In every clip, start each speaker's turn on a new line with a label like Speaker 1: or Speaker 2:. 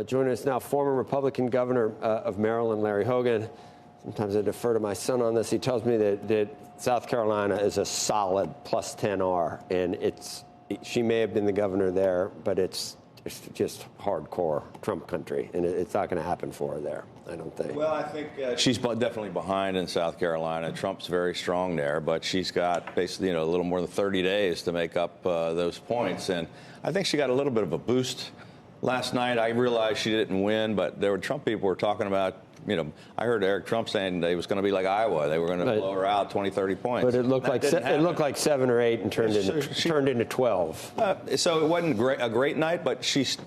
Speaker 1: Joining us now, former Republican governor of Maryland, Larry Hogan. Sometimes I defer to my son on this. He tells me that South Carolina is a solid plus 10R, and she may have been the governor there, but it's just hardcore Trump country, and it's not going to happen for her there, I don't think.
Speaker 2: Well, I think she's definitely behind in South Carolina. Trump's very strong there, but she's got basically a little more than 30 days to make up those points, and I think she got a little bit of a boost last night. I realized she didn't win, but there were Trump people were talking about, I heard Eric Trump saying it was going to be like Iowa. They were going to blow her out 20, 30 points.
Speaker 1: But it looked like 7 or 8 and turned into 12.
Speaker 2: So it wasn't a great night, but she's,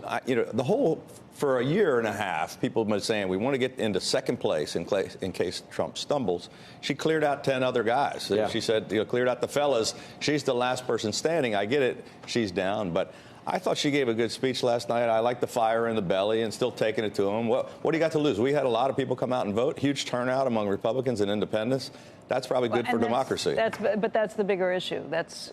Speaker 2: for a year and a half, people have been saying we want to get into second place in case Trump stumbles. She cleared out 10 other guys. Yeah. She said, cleared out the fellas. She's the last person standing. I get it. She's down, but I thought she gave a good speech last night. I like the fire in the belly and still taking it to them. What do you got to lose? We had a lot of people come out and vote. Huge turnout among Republicans and independents. That's probably good for democracy.
Speaker 3: But that's the bigger issue. That's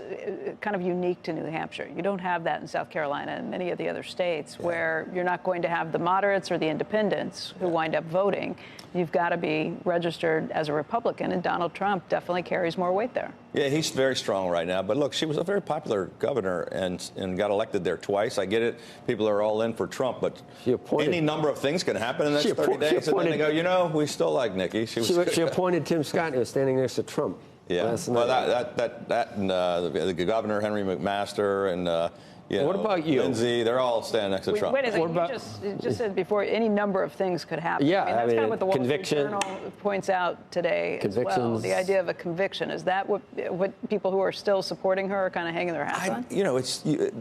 Speaker 3: kind of unique to New Hampshire. You don't have that in South Carolina and many of the other states where you're not going to have the moderates or the independents who wind up voting. You've got to be registered as a Republican, and Donald Trump definitely carries more weight there.
Speaker 2: Yeah, he's very strong right now. But look, she was a very popular governor and got elected there twice. I get it. People are all in for Trump, but any number of things can happen in the next 30 days. And then they go, we still like Nikki.
Speaker 1: She appointed Tim Scott, who was standing next to Trump.
Speaker 2: Yeah, well, that and the governor, Henry McMaster, and
Speaker 1: what about you?
Speaker 2: Lindsay, they're all standing next to Trump.
Speaker 3: Wait a second, you just said before any number of things could happen.
Speaker 1: Yeah,
Speaker 3: that's kind of what the Wall Street Journal points out today as well. The idea of a conviction. Is that what people who are still supporting her are kind of hanging their hats on?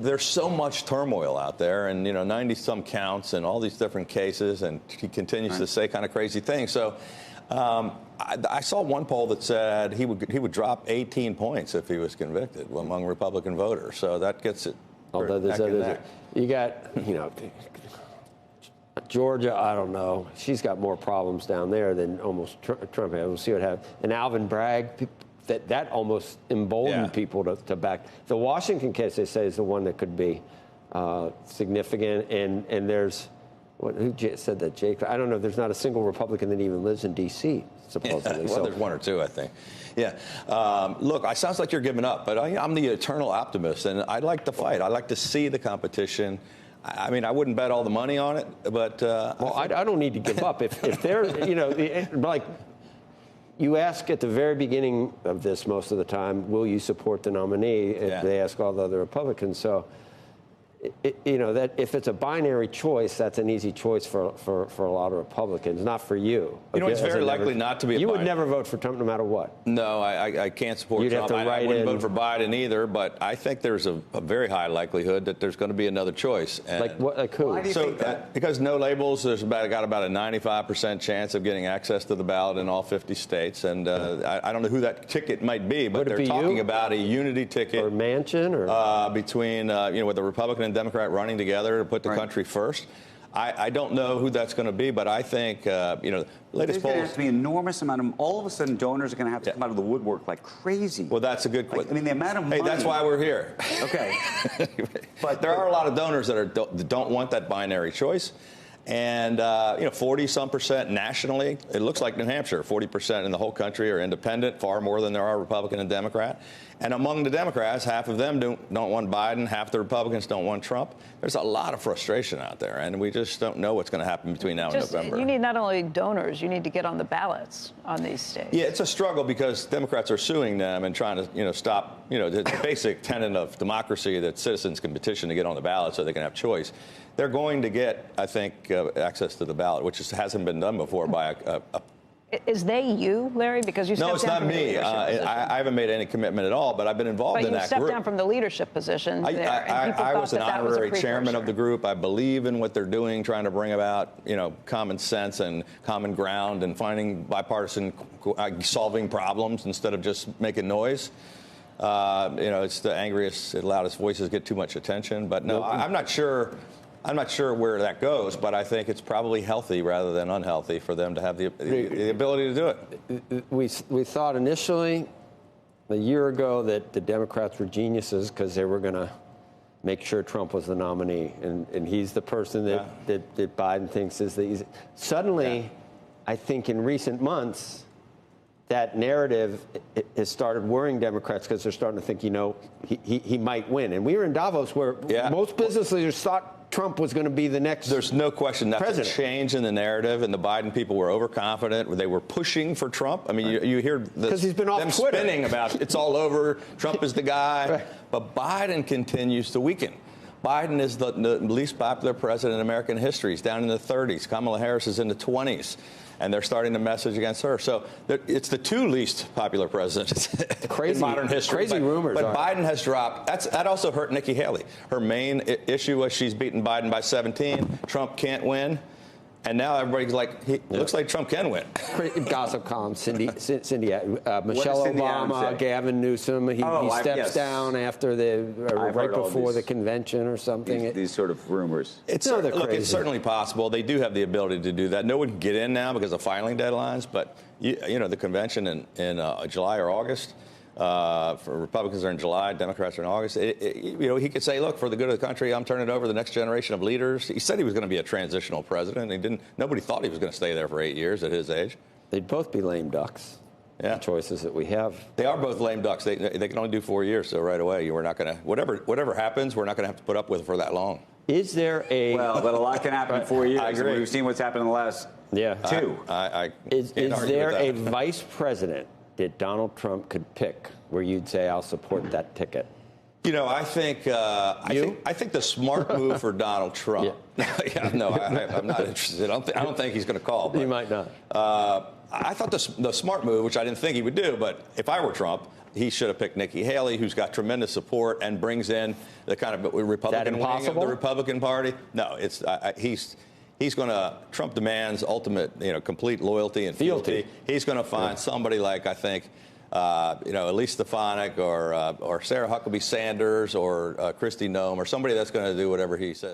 Speaker 2: There's so much turmoil out there, and 90-some counts and all these different cases, and he continues to say kind of crazy things. So I saw one poll that said he would drop 18 points if he was convicted among Republican voters. So that gets it.
Speaker 1: Although you got, Georgia, I don't know. She's got more problems down there than almost Trump had. We'll see what happens. And Alvin Bragg, that almost emboldened people to back. The Washington case, they say, is the one that could be significant. And there's, who said that, Jake? I don't know. There's not a single Republican that even lives in D.C., supposedly.
Speaker 2: Well, there's one or two, I think. Yeah. Look, it sounds like you're giving up, but I'm the eternal optimist, and I like the fight. I like to see the competition. I mean, I wouldn't bet all the money on it, but...
Speaker 1: I don't need to give up. If they're, like... You ask at the very beginning of this most of the time, will you support the nominee? If they ask all the other Republicans. So... that if it's a binary choice, that's an easy choice for a lot of Republicans, not for you.
Speaker 2: It's very likely not to be.
Speaker 1: You would never vote for Trump no matter what.
Speaker 2: No, I can't support Trump. I wouldn't vote for Biden either, but I think there's a very high likelihood that there's going to be another choice. And
Speaker 1: like who?
Speaker 2: Why do you think that? Because no labels, there's got about a 95% chance of getting access to the ballot in all 50 states, and I don't know who that ticket might be, but they're talking about a unity ticket
Speaker 1: or Manchin or
Speaker 2: between with the Republican and Democrat running together to put the country first. I don't know who that's going to be, but I think, latest polls.
Speaker 4: There's going to have to be an enormous amount of, all of a sudden, donors are going to have to come out of the woodwork like crazy.
Speaker 2: Well, that's a good question.
Speaker 4: The amount of money.
Speaker 2: Hey, that's why we're here.
Speaker 4: Okay.
Speaker 2: But there are a lot of donors that don't want that binary choice. And, 40-some% nationally. It looks like New Hampshire, 40% in the whole country are independent, far more than there are Republican and Democrat. And among the Democrats, half of them don't want Biden, half the Republicans don't want Trump. There's a lot of frustration out there, and we just don't know what's going to happen between now and November.
Speaker 3: You need not only donors, you need to get on the ballots on these states.
Speaker 2: Yeah, it's a struggle because Democrats are suing them and trying to, stop, the basic tenet of democracy that citizens can petition to get on the ballot so they can have choice. They're going to get, I think, access to the ballot, which hasn't been done before by a
Speaker 3: Is they you, Larry? Because you stepped
Speaker 2: No, it's
Speaker 3: down
Speaker 2: not
Speaker 3: from
Speaker 2: me.
Speaker 3: the
Speaker 2: I haven't made any commitment at all, but I've been involved in that group.
Speaker 3: But you stepped down from the leadership position there.
Speaker 2: I was an honorary chairman of the group. I believe in what they're doing, trying to bring about, common sense and common ground and finding bipartisan solving problems instead of just making noise. It's the angriest, loudest voices get too much attention. But no, I'm not sure. I'm not sure where that goes, but I think it's probably healthy rather than unhealthy for them to have the ability to do it.
Speaker 1: We thought initially, a year ago, that the Democrats were geniuses because they were going to make sure Trump was the nominee, and he's the person that Biden thinks is the easy. Suddenly, I think in recent months, that narrative has started worrying Democrats because they're starting to think, he might win. And we were in Davos where most business leaders thought Trump was going to be the next
Speaker 2: There's no question that's
Speaker 1: president.
Speaker 2: a change in the narrative, and the Biden people were overconfident. They were pushing for Trump. I mean, you hear
Speaker 1: because he's been off
Speaker 2: them
Speaker 1: Twitter.
Speaker 2: spinning about it's all over, Trump is the guy. Right. But Biden continues to weaken. Biden is the least popular president in American history. He's down in the 30s. Kamala Harris is in the 20s. And they're starting to message against her. So it's the two least popular presidents in modern history.
Speaker 1: Crazy rumors.
Speaker 2: But Biden has dropped. That also hurt Nikki Haley. Her main issue was she's beaten Biden by 17. Trump can't win. And now everybody's like, looks like Trump can win.
Speaker 1: Gossip column, Cindy, Michelle Obama, Gavin Newsom. He steps down after right before the convention or something.
Speaker 4: These sort of rumors.
Speaker 2: It's certainly possible. They do have the ability to do that. No one can get in now because of filing deadlines. But the convention in July or August. For Republicans are in July, Democrats are in August. He could say, look, for the good of the country, I'm turning it over to the next generation of leaders. He said he was going to be a transitional president. Nobody thought he was going to stay there for 8 years at his age.
Speaker 1: They'd both be lame ducks. Yeah. The choices that we have.
Speaker 2: They are both lame ducks. They can only do 4 years. So right away, we're not going to, whatever happens, we're not going to have to put up with it for that long.
Speaker 1: Is there a...
Speaker 4: Well, but a lot can happen in 4 years.
Speaker 2: I agree.
Speaker 4: We've seen what's happened in the last two.
Speaker 1: Is there a vice president that Donald Trump could pick where you'd say, I'll support that ticket?
Speaker 2: I think I think the smart move for Donald Trump. I'm not interested. I don't think he's going to call. But,
Speaker 1: he might not.
Speaker 2: I thought the smart move, which I didn't think he would do, but if I were Trump, he should have picked Nikki Haley, who's got tremendous support and brings in the kind of Republican wing of the Republican Party. No, he's going to. Trump demands ultimate, complete loyalty and fealty. He's going to find somebody like, I think, Elise Stefanik or Sarah Huckabee Sanders or Kristi Noem or somebody that's going to do whatever he says.